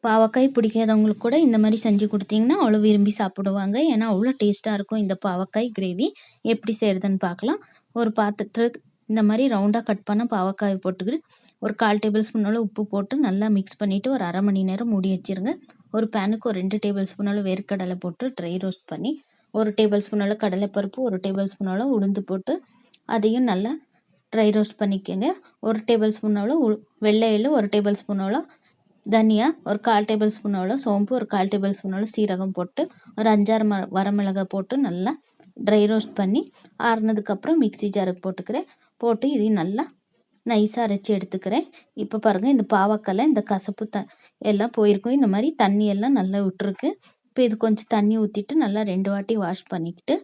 பாவக்காய் பிடிக்காதவங்களுக்கு கூட இந்த மாதிரி செஞ்சு கொடுத்தீங்கன்னா அவ்வளோ விரும்பி சாப்பிடுவாங்க. ஏன்னா அவ்வளோ டேஸ்ட்டாக இருக்கும் இந்த பாவக்காய் கிரேவி. எப்படி செய்கிறதுன்னு பார்க்கலாம். ஒரு பாத்திரத்துக்கு இந்த மாதிரி ரவுண்டாக கட் பண்ண பாவக்காயை போட்டுக்கிட்டு ஒரு 1/4 டேபிள் ஸ்பூன் அளவு உப்பு போட்டு நல்லா மிக்ஸ் பண்ணிவிட்டு ஒரு அரை மணி நேரம் மூடி வச்சுருங்க. ஒரு பேனுக்கு ஒரு 2 டேபிள் ஸ்பூன் அளவு வேர்க்கடலை போட்டு ட்ரை ரோஸ்ட் பண்ணி, ஒரு டேபிள் ஸ்பூன் அளவு கடலைப்பருப்பு, ஒரு டேபிள் ஸ்பூன் அளவு உளுந்து போட்டு அதையும் நல்லா ட்ரை ரோஸ்ட் பண்ணிக்கோங்க. ஒரு டேபிள் ஸ்பூன் அளவு வெள்ளை எள்ளு, ஒரு டேபிள் ஸ்பூன் அளவு தனியா, ஒரு 1/4 டேபிள் ஸ்பூன் அளவு சோம்பு, ஒரு 1/4 டேபிள் ஸ்பூன் அளவு சீரகம் போட்டு ஒரு 5-6 வரமிளகாய் போட்டு நல்லா ட்ரை ரோஸ்ட் பண்ணி ஆறுனதுக்கப்புறம் மிக்ஸி ஜாருக்கு போட்டுக்கிறேன். போட்டு இதையும் நல்லா நைஸாக அரைச்சி எடுத்துக்கிறேன். இப்போ பாருங்கள், இந்த பாவக்காயில் இந்த கசப்பு எல்லாம் போயிருக்கும். இந்த மாதிரி தண்ணி எல்லாம் நல்லா விட்டுருக்கு. இப்போ இது கொஞ்சம் தண்ணி ஊற்றிட்டு நல்லா 2 வாட்டி வாஷ் பண்ணிக்கிட்டு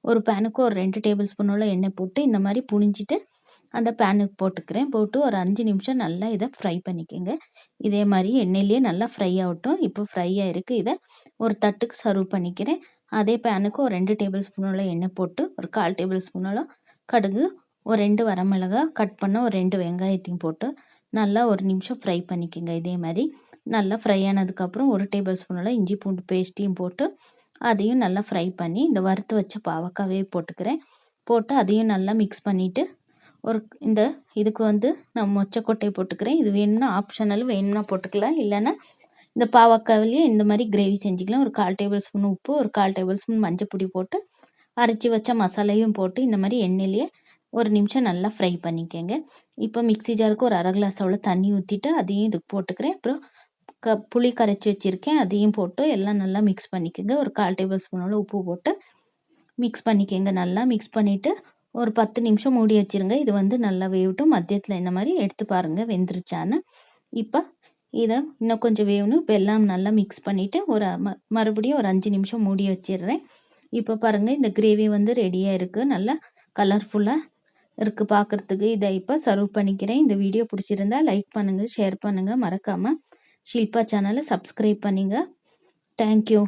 ஒரு பேனுக்கு ஒரு 2 டேபிள் ஸ்பூன் உள்ள எண்ணெய் போட்டு இந்த மாதிரி புழிஞ்சிட்டு அந்த பேனுக்கு போட்டுக்கிறேன். போட்டு ஒரு 5 நிமிஷம் நல்லா இதை ஃப்ரை பண்ணிக்கோங்க. இதே மாதிரி எண்ணெயிலேயே நல்லா ஃப்ரை ஆகட்டும். இப்போ ஃப்ரை ஆகிருக்கு. இதை ஒரு தட்டுக்கு சர்வ் பண்ணிக்கிறேன். அதே பேனுக்கு ஒரு 2 டேபிள் ஸ்பூன் உள்ள எண்ணெய் போட்டு ஒரு 1/4 டேபிள் ஸ்பூன் உள்ள கடுகு, ஒரு 2 வரமிளகாய் கட் பண்ண ஒரு 2 வெங்காயத்தையும் போட்டு நல்லா ஒரு நிமிஷம் ஃப்ரை பண்ணிக்கோங்க. இதே மாதிரி நல்லா ஃப்ரை ஆனதுக்கப்புறம் ஒரு டேபிள் ஸ்பூன் உள்ள இஞ்சி பூண்டு பேஸ்ட்டையும் போட்டு அதையும் நல்லா ஃப்ரை பண்ணி இந்த வறுத்து வச்ச பாவக்காவே போட்டுக்கிறேன். போட்டு அதையும் நல்லா மிக்ஸ் பண்ணிவிட்டு ஒரு இதுக்கு நான் மொச்சக்கொட்டையை போட்டுக்கிறேன். இது வேணும்னா ஆப்ஷனல், வேணும்னா போட்டுக்கலாம். இல்லைன்னா இந்த பாவக்காவிலேயே இந்த மாதிரி கிரேவி செஞ்சுக்கலாம். ஒரு 1/4 டேபிள் ஸ்பூன் உப்பு, ஒரு 1/4 டேபிள் ஸ்பூன் மஞ்சள் போட்டு அரைச்சி வச்ச மசாலையும் போட்டு இந்த மாதிரி எண்ணெயிலேயே ஒரு நிமிஷம் நல்லா ஃப்ரை பண்ணிக்கோங்க. இப்போ மிக்ஸி ஜாருக்கு ஒரு அரை கிளாஸ் அவ்வளோ தண்ணி ஊற்றிட்டு அதையும் இதுக்கு போட்டுக்கிறேன். அப்புறம் புளி கரைச்சி வச்சுருக்கேன், அதையும் போட்டு எல்லாம் நல்லா மிக்ஸ் பண்ணிக்கோங்க. ஒரு 1/4 டேபிள் ஸ்பூன் அளவு உப்பு போட்டு மிக்ஸ் பண்ணிக்கோங்க. நல்லா மிக்ஸ் பண்ணிவிட்டு ஒரு 10 நிமிஷம் மூடி வச்சுருங்க. இது நல்லா வேகட்டும். மத்தியத்தில் இந்த மாதிரி எடுத்து பாருங்கள் வெந்துருச்சான்னு. இப்போ இதை இன்னும் கொஞ்சம் வேகணும். இப்போ எல்லாம் நல்லா மிக்ஸ் பண்ணிவிட்டு ஒரு மறுபடியும் ஒரு 5 நிமிஷம் மூடி வச்சிடுறேன். இப்போ பாருங்கள், இந்த கிரேவி ரெடியாக இருக்குது. நல்லா கலர்ஃபுல்லாக இருக்குது பார்க்குறதுக்கு. இதை இப்போ சர்வ் பண்ணிக்கிறேன். இந்த வீடியோ பிடிச்சிருந்தா லைக் பண்ணுங்கள், ஷேர் பண்ணுங்கள். மறக்காமல் ஷில்பா சேனலை சப்ஸ்கிரைப் பண்ணுங்க. தேங்க்யூ.